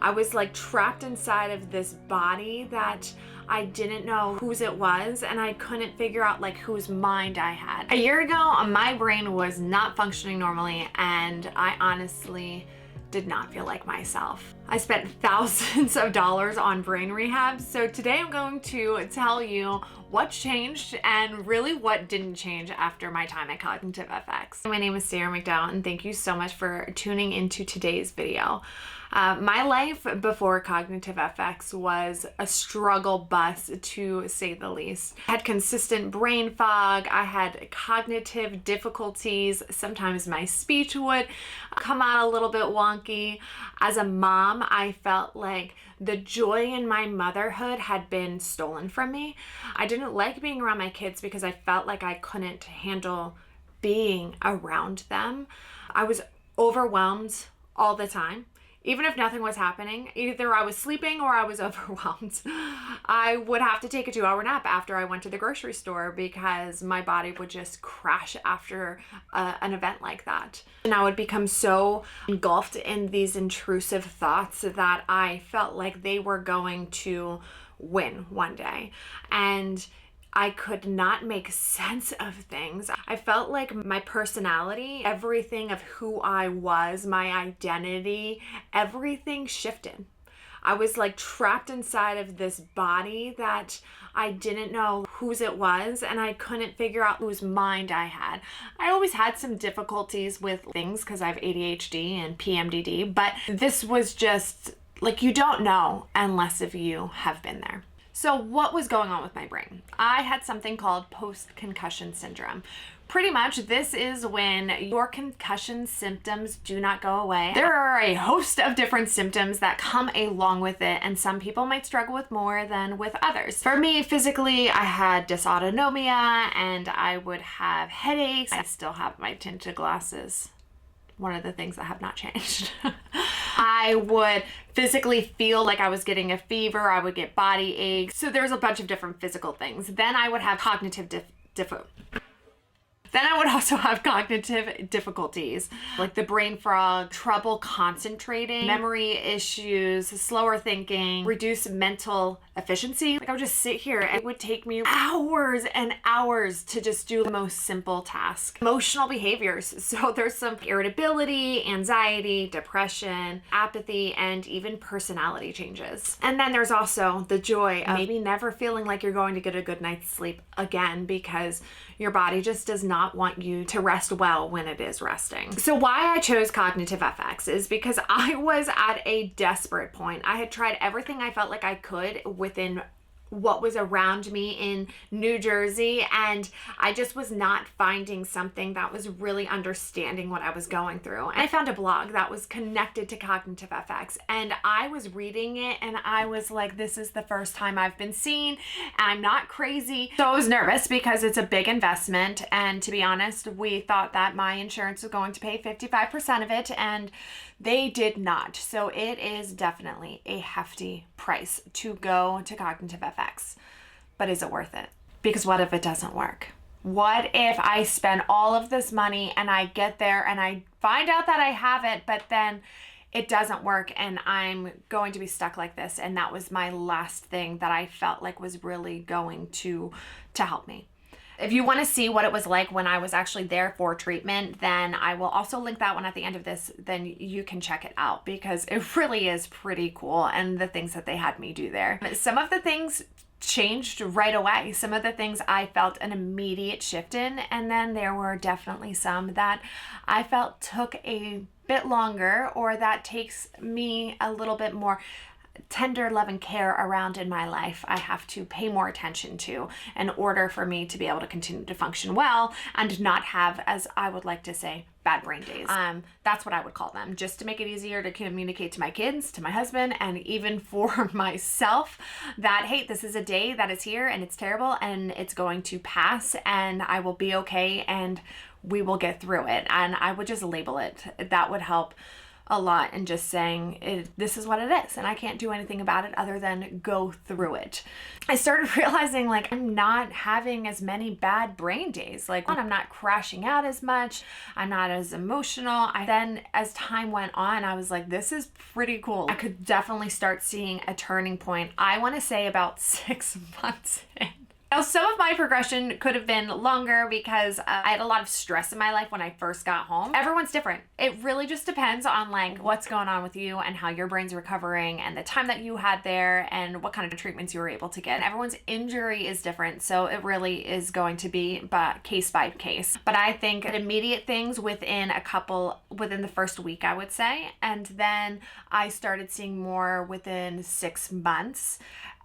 I was like trapped inside of this body that I didn't know whose it was, and I couldn't figure out like whose mind I had. A year ago, my brain was not functioning normally, and I honestly did not feel like myself. I spent thousands of dollars on brain rehab, so today I'm going to tell you what changed and really what didn't change after my time at Cognitive FX. My name is Ciara McDowell, and thank you so much for tuning into today's video. My life before Cognitive FX was a struggle bus, to say the least. I had consistent brain fog, I had cognitive difficulties, sometimes my speech would come out a little bit wonky. As a mom, I felt like the joy in my motherhood had been stolen from me. I didn't like being around my kids because I felt like I couldn't handle being around them. I was overwhelmed all the time. Even if nothing was happening, either I was sleeping or I was overwhelmed. I would have to take a 2-hour nap after I went to the grocery store because my body would just crash after an event like that. And I would become so engulfed in these intrusive thoughts that I felt like they were going to win one day. And I could not make sense of things. I felt like my personality, everything of who I was, my identity, everything shifted. I was like trapped inside of this body that I didn't know whose it was, and I couldn't figure out whose mind I had. I always had some difficulties with things because I have ADHD and PMDD, but this was just like, you don't know unless if you have been there. So what was going on with my brain? I had something called post-concussion syndrome. Pretty much this is when your concussion symptoms do not go away. There are a host of different symptoms that come along with it, and some people might struggle with more than with others. For me, physically, I had dysautonomia and I would have headaches. I still have my tinted glasses. One of the things that have not changed. I would physically feel like I was getting a fever. I would get body aches. So there's a bunch of different physical things. Then I would have cognitive Then I would also have cognitive difficulties, like the brain fog, trouble concentrating, memory issues, slower thinking, reduced mental efficiency. Like I would just sit here and it would take me hours and hours to just do the most simple task. Emotional behaviors. So there's some irritability, anxiety, depression, apathy, and even personality changes. And then there's also the joy of maybe never feeling like you're going to get a good night's sleep again because your body just does not want you to rest well when it is resting. So why I chose Cognitive FX is because I was at a desperate point. I had tried everything I felt like I could within what was around me in New Jersey, and I just was not finding something that was really understanding what I was going through. And I found a blog that was connected to Cognitive FX, and I was reading it and I was like, this is the first time I've been seen. I'm not crazy. So I was nervous because it's a big investment, and to be honest, we thought that my insurance was going to pay 55% of it, and they did not. So it is definitely a hefty price to go to Cognitive FX. But is it worth it? Because what if it doesn't work? What if I spend all of this money and I get there and I find out that I have it, but then it doesn't work and I'm going to be stuck like this? And that was my last thing that I felt like was really going to help me. If you want to see what it was like when I was actually there for treatment, then I will also link that one at the end of this. Then you can check it out because it really is pretty cool, and the things that they had me do there. Some of the things changed right away. Some of the things I felt an immediate shift in, and then there were definitely some that I felt took a bit longer, or that takes me a little bit more tender love and care around in my life. I have to pay more attention to in order for me to be able to continue to function well and not have, as I would like to say, bad brain days. That's what I would call them, just to make it easier to communicate to my kids, to my husband, and even for myself that, hey, this is a day that is here and it's terrible and it's going to pass and I will be okay and we will get through it. And I would just label it. That would help a lot and just saying, this is what it is, and I can't do anything about it other than go through it. I started realizing like I'm not having as many bad brain days. Like I'm not crashing out as much. I'm not as emotional. Then as time went on, I was like, this is pretty cool. I could definitely start seeing a turning point. I want to say about 6 months in. Now, some of my progression could have been longer because I had a lot of stress in my life when I first got home. Everyone's different. It really just depends on like what's going on with you and how your brain's recovering and the time that you had there and what kind of treatments you were able to get. Everyone's injury is different, so it really is going to be case by case. But I think immediate things within the first week, I would say, and then I started seeing more within 6 months.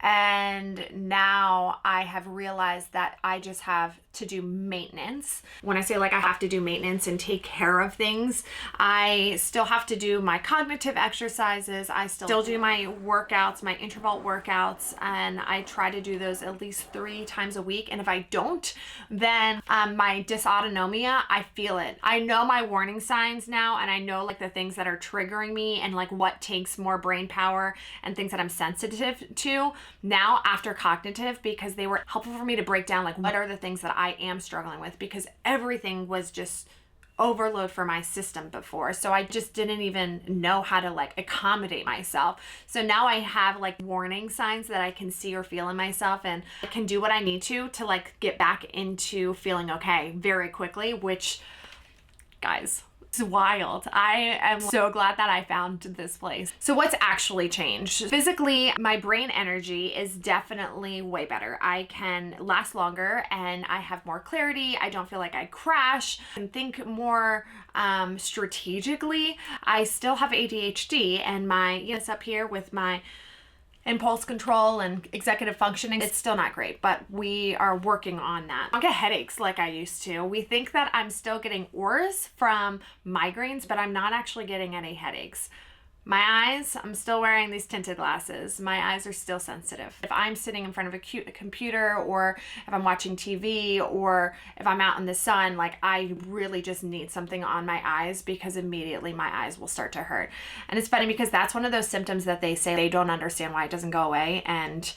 And now I have realized that I just have to do maintenance. When I say like I have to do maintenance and take care of things, I still have to do my cognitive exercises. I still do my workouts, my interval workouts, and I try to do those at least 3 times a week. And if I don't, then my dysautonomia, I feel it. I know my warning signs now, and I know like the things that are triggering me and like what takes more brain power and things that I'm sensitive to now after cognitive, because they were helpful for me to break down like what are the things that I am struggling with, because everything was just overload for my system before. So I just didn't even know how to like accommodate myself. So now I have like warning signs that I can see or feel in myself, and I can do what I need to like get back into feeling okay very quickly, which, guys, it's wild. I am so glad that I found this place. So what's actually changed? Physically, my brain energy is definitely way better. I can last longer and I have more clarity. I don't feel like I crash and think more strategically. I still have ADHD, and it's up here with my impulse control and executive functioning. It's still not great, but we are working on that. I don't get headaches like I used to. We think that I'm still getting ORs from migraines, but I'm not actually getting any headaches. My eyes, I'm still wearing these tinted glasses. My eyes are still sensitive. If I'm sitting in front of a computer, or if I'm watching TV, or if I'm out in the sun, like I really just need something on my eyes, because immediately my eyes will start to hurt. And it's funny because that's one of those symptoms that they say they don't understand why it doesn't go away, and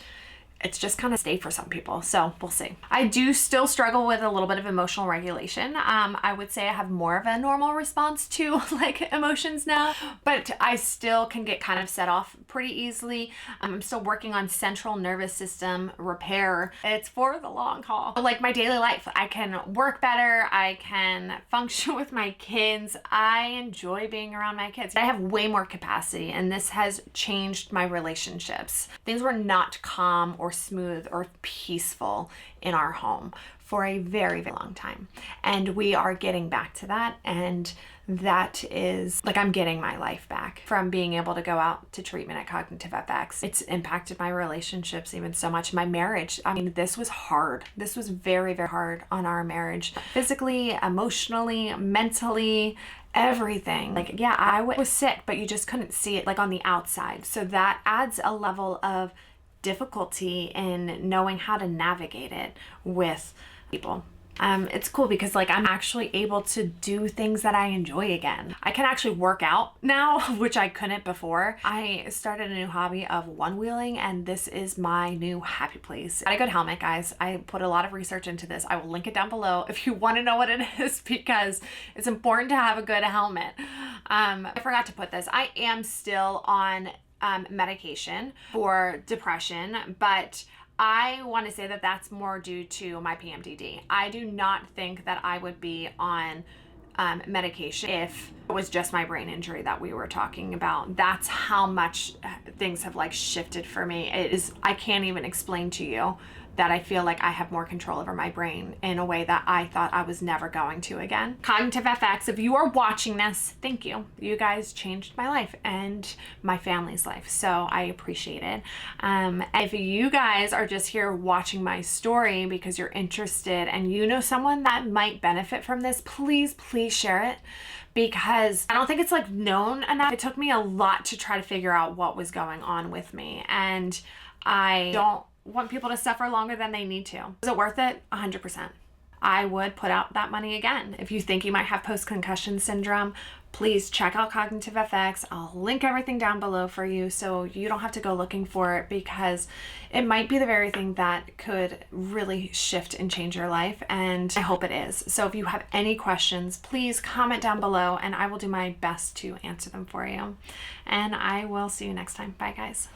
it's just kind of stayed for some people. So we'll see. I do still struggle with a little bit of emotional regulation. I would say I have more of a normal response to like emotions now, but I still can get kind of set off pretty easily. I'm still working on central nervous system repair. It's for the long haul. Like my daily life, I can work better. I can function with my kids. I enjoy being around my kids. I have way more capacity, and this has changed my relationships. Things were not calm or smooth or peaceful in our home for a very, very long time. And we are getting back to that. And that is like, I'm getting my life back from being able to go out to treatment at Cognitive FX. It's impacted my relationships even so much. My marriage, I mean, this was hard. This was very, very hard on our marriage. Physically, emotionally, mentally, everything. Like, yeah, I was sick, but you just couldn't see it like on the outside. So that adds a level of difficulty in knowing how to navigate it with people. It's cool because like I'm actually able to do things that I enjoy again. I can actually work out now, which I couldn't before. I started a new hobby of one-wheeling, and this is my new happy place. Got a good helmet, guys. I put a lot of research into this. I will link it down below if you want to know what it is, because it's important to have a good helmet. I forgot to put this. I am still on medication for depression, but I want to say that that's more due to my PMDD. I do not think that I would be on medication if it was just my brain injury that we were talking about. That's how much things have like shifted for me. I can't even explain to you that I feel like I have more control over my brain in a way that I thought I was never going to again. Cognitive FX, if you are watching this, thank you. You guys changed my life and my family's life, so I appreciate it. If you guys are just here watching my story because you're interested and you know someone that might benefit from this, please, please share it, because I don't think it's like known enough. It took me a lot to try to figure out what was going on with me, and I don't want people to suffer longer than they need to. Is it worth it? 100%. I would put out that money again. If you think you might have post-concussion syndrome, please check out Cognitive FX. I'll link everything down below for you so you don't have to go looking for it, because it might be the very thing that could really shift and change your life, and I hope it is. So if you have any questions, please comment down below and I will do my best to answer them for you. And I will see you next time. Bye, guys.